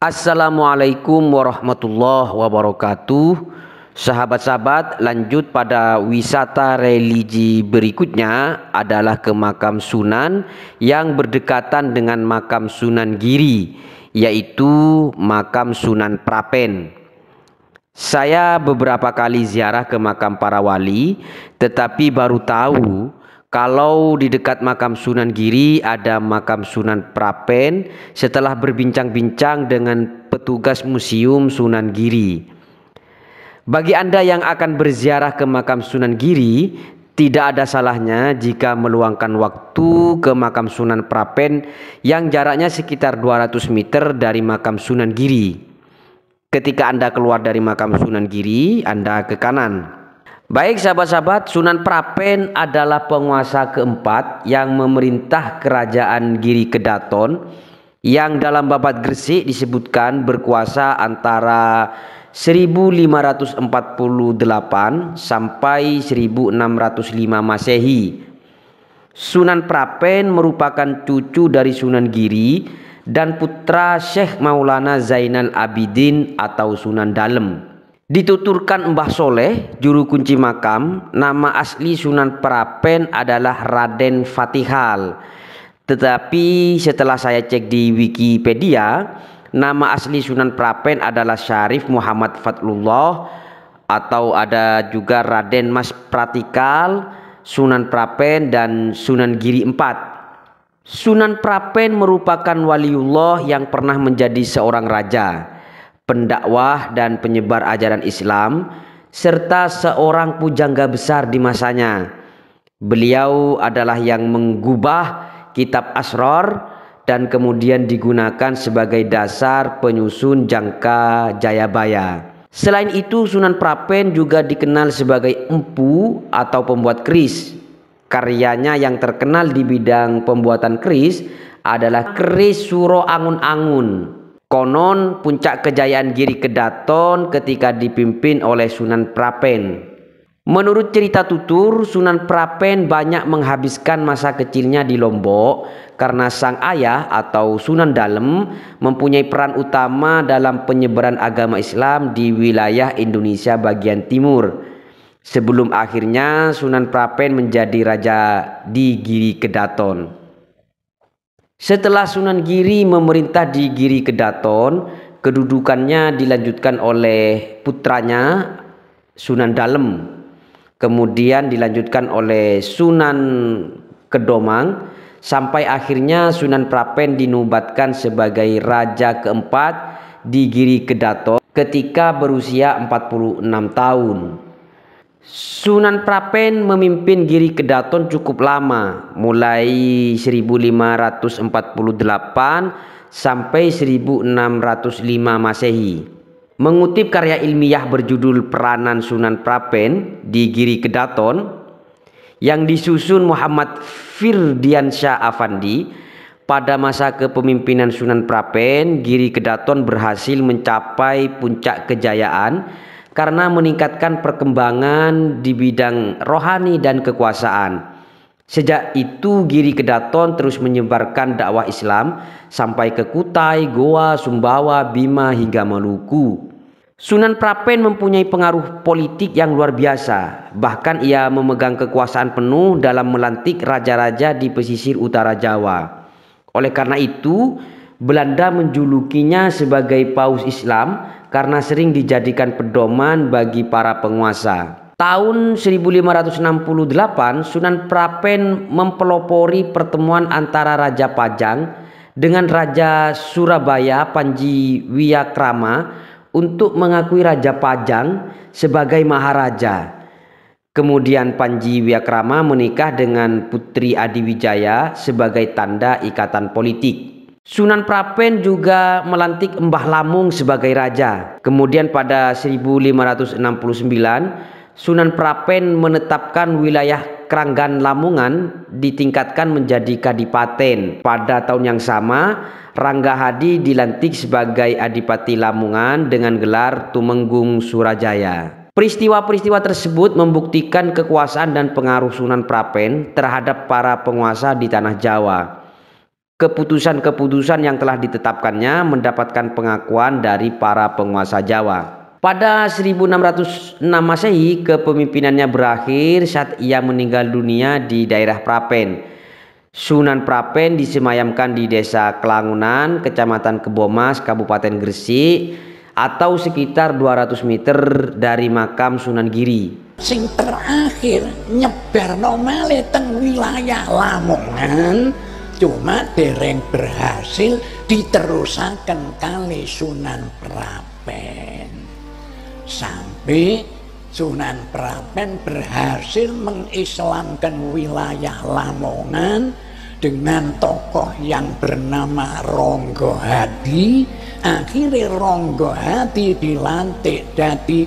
Assalamualaikum warahmatullahi wabarakatuh. Sahabat-sahabat, lanjut pada wisata religi berikutnya adalah ke makam Sunan yang berdekatan dengan makam Sunan Giri, yaitu makam Sunan Prapen. Saya beberapa kali ziarah ke makam para wali, tetapi baru tahu kalau di dekat makam Sunan Giri ada makam Sunan Prapen setelah berbincang-bincang dengan petugas museum Sunan Giri. Bagi Anda yang akan berziarah ke makam Sunan Giri, tidak ada salahnya jika meluangkan waktu ke makam Sunan Prapen yang jaraknya sekitar 200 meter dari makam Sunan Giri. Ketika Anda keluar dari makam Sunan Giri, Anda ke kanan. Baik sahabat-sahabat, Sunan Prapen adalah penguasa keempat yang memerintah kerajaan Giri Kedaton, yang dalam Babad Gresik disebutkan berkuasa antara 1548 sampai 1605 Masehi. Sunan Prapen merupakan cucu dari Sunan Giri dan putra Syekh Maulana Zainal Abidin atau Sunan Dalem. Dituturkan Mbah Soleh, juru kunci makam, nama asli Sunan Prapen adalah Raden Fatihal. Tetapi setelah saya cek di Wikipedia, nama asli Sunan Prapen adalah Syarif Muhammad Fatlullah, atau ada juga Raden Mas Pratikal, Sunan Prapen, dan Sunan Giri IV. Sunan Prapen merupakan waliullah yang pernah menjadi seorang raja, pendakwah dan penyebar ajaran Islam, serta seorang pujangga besar di masanya. Beliau adalah yang menggubah kitab Asrar dan kemudian digunakan sebagai dasar penyusun Jangka Jayabaya. Selain itu, Sunan Prapen juga dikenal sebagai empu atau pembuat keris. Karyanya yang terkenal di bidang pembuatan keris adalah keris Suro Angun-Angun. Konon puncak kejayaan Giri Kedaton ketika dipimpin oleh Sunan Prapen. Menurut cerita tutur, Sunan Prapen banyak menghabiskan masa kecilnya di Lombok karena sang ayah atau Sunan Dalem mempunyai peran utama dalam penyebaran agama Islam di wilayah Indonesia bagian timur, sebelum akhirnya Sunan Prapen menjadi raja di Giri Kedaton. Setelah Sunan Giri memerintah di Giri Kedaton, kedudukannya dilanjutkan oleh putranya Sunan Dalem, kemudian dilanjutkan oleh Sunan Kedomang, sampai akhirnya Sunan Prapen dinubatkan sebagai raja keempat di Giri Kedaton ketika berusia 46 tahun. Sunan Prapen memimpin Giri Kedaton cukup lama, mulai 1548 sampai 1605 Masehi. Mengutip karya ilmiah berjudul Peranan Sunan Prapen di Giri Kedaton yang disusun Muhammad Firdiansyah Afandi, pada masa kepemimpinan Sunan Prapen, Giri Kedaton berhasil mencapai puncak kejayaan karena meningkatkan perkembangan di bidang rohani dan kekuasaan. Sejak itu Giri Kedaton terus menyebarkan dakwah Islam sampai ke Kutai, Goa, Sumbawa, Bima hingga Maluku. Sunan Prapen mempunyai pengaruh politik yang luar biasa. Bahkan ia memegang kekuasaan penuh dalam melantik raja-raja di pesisir utara Jawa. Oleh karena itu, Belanda menjulukinya sebagai Paus Islam karena sering dijadikan pedoman bagi para penguasa. Tahun 1568, Sunan Prapen mempelopori pertemuan antara Raja Pajang dengan Raja Surabaya Panji Wiyakrama untuk mengakui Raja Pajang sebagai maharaja. Kemudian Panji Wiyakrama menikah dengan Putri Adiwijaya sebagai tanda ikatan politik. Sunan Prapen juga melantik Mbah Lamung sebagai raja. Kemudian pada 1569, Sunan Prapen menetapkan wilayah Kranggan Lamungan ditingkatkan menjadi kadipaten. Pada tahun yang sama, Rangga Hadi dilantik sebagai Adipati Lamungan dengan gelar Tumenggung Surajaya. Peristiwa-peristiwa tersebut membuktikan kekuasaan dan pengaruh Sunan Prapen terhadap para penguasa di tanah Jawa. keputusan-keputusan yang telah ditetapkannya mendapatkan pengakuan dari para penguasa Jawa. Pada 1606 Masehi kepemimpinannya berakhir saat ia meninggal dunia di daerah Prapen. Sunan Prapen disemayamkan di Desa Kelangunan, Kecamatan Kebomas, Kabupaten Gresik, atau sekitar 200 meter dari makam Sunan Giri. Sing terakhir nyebarno malih teng wilayah Lamongan, cuma dereng berhasil diterusaken kali Sunan Prapen. Sampai Sunan Prapen berhasil mengislamkan wilayah Lamongan dengan tokoh yang bernama Ronggo Hadi. Akhirnya Ronggo Hadi dilantik dadi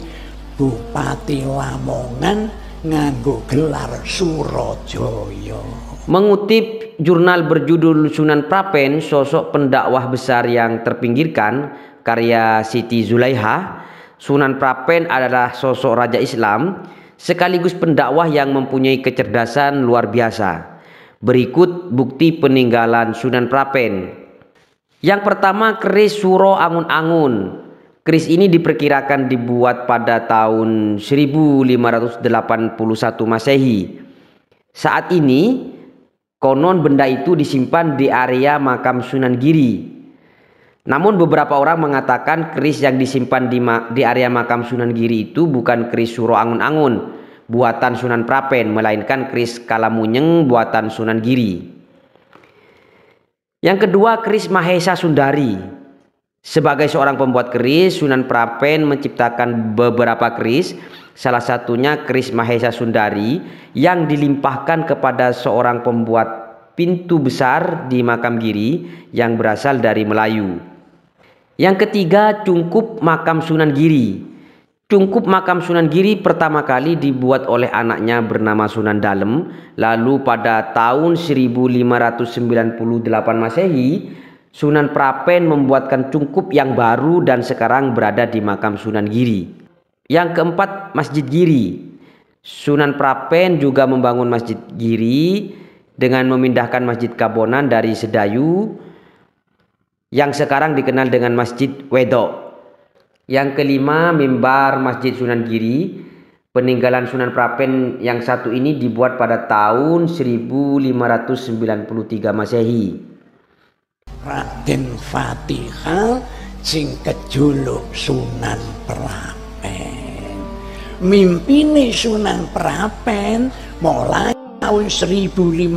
Bupati Lamongan nganggo gelar Surojoyo. Mengutip jurnal berjudul Sunan Prapen, sosok pendakwah besar yang terpinggirkan, karya Siti Zulaiha, Sunan Prapen adalah sosok raja Islam sekaligus pendakwah yang mempunyai kecerdasan luar biasa. Berikut bukti peninggalan Sunan Prapen. Yang pertama, keris Suro Angun-Angun. Keris ini diperkirakan dibuat pada tahun 1581 Masehi. Saat ini konon benda itu disimpan di area makam Sunan Giri. Namun beberapa orang mengatakan keris yang disimpan di area makam Sunan Giri itu bukan keris Suro Angun-Angun buatan Sunan Prapen, melainkan keris Kalamunyeng buatan Sunan Giri. Yang kedua, keris Mahesa Sundari. Sebagai seorang pembuat keris, Sunan Prapen menciptakan beberapa keris, salah satunya keris Mahesa Sundari yang dilimpahkan kepada seorang pembuat pintu besar di makam Giri yang berasal dari Melayu. Yang ketiga, cungkup makam Sunan Giri. Cungkup makam Sunan Giri pertama kali dibuat oleh anaknya bernama Sunan Dalem, lalu pada tahun 1598 Masehi Sunan Prapen membuatkan cungkup yang baru dan sekarang berada di makam Sunan Giri. Yang keempat, Masjid Giri. Sunan Prapen juga membangun Masjid Giri dengan memindahkan Masjid Kabonan dari Sedayu yang sekarang dikenal dengan Masjid Wedok. Yang kelima, mimbar Masjid Sunan Giri. Peninggalan Sunan Prapen yang satu ini dibuat pada tahun 1593 Masehi. Raden Fatihal sing kejuluk Sunan Prapen. Mimpini Sunan Prapen mulai tahun 1548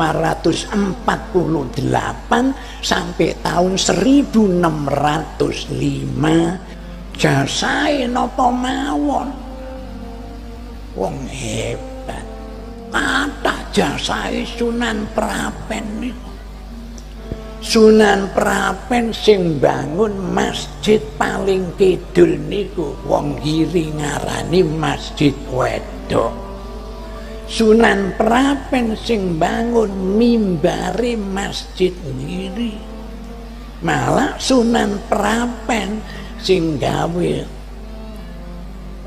sampai tahun 1605. Jasae napa mawon, wong hebat. Kathah jasae Sunan Prapen niku. Sunan Prapen sing bangun masjid paling kidul niku wong Giri ngarani Masjid Wedok. Sunan Prapen sing bangun mimbare Masjid Giri. Malah Sunan Prapen sing gawe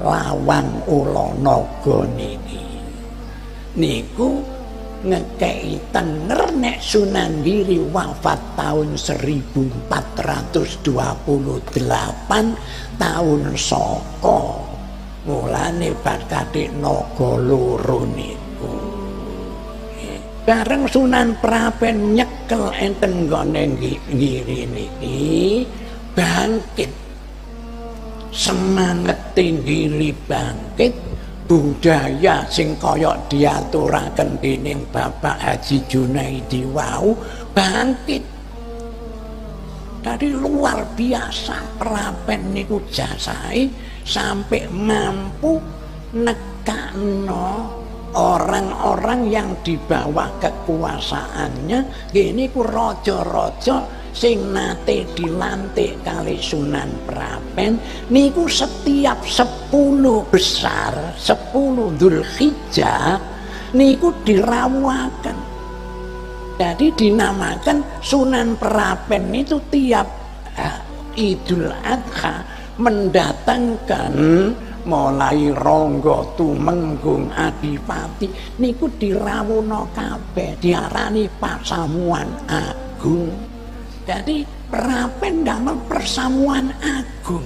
lawang Ula Naga niki. Niku ngekei tener nek Sunan Giri wafat tahun 1428 tahun Saka. Mulane bakate naga loro niku. Bareng Sunan Prapen nyekel enten nggone Giri niki bangkit. Semangat Giri bangkit, budaya sing kaya diaturaken dening Bapak Haji Junaidi wau bangkit. Dari luar biasa Prapen niku jasae sampai mampu nekakno orang-orang yang di bawah kekuasaannya. Gini ku raja-raja sing nate dilantik kali Sunan Prapen niku setiap 10 besar 10 Dzulhijjah niku dirawuhaken. Jadi dinamakan Sunan Prapen itu tiap Idul Adha mendatangkan mulai Ronggo Tumenggung Adipati niku dirawuhna kabeh, diarani Pasamuan Agung. Jadi Prapen damel persamuan agung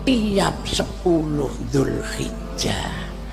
tiap 10 Dzulhijjah.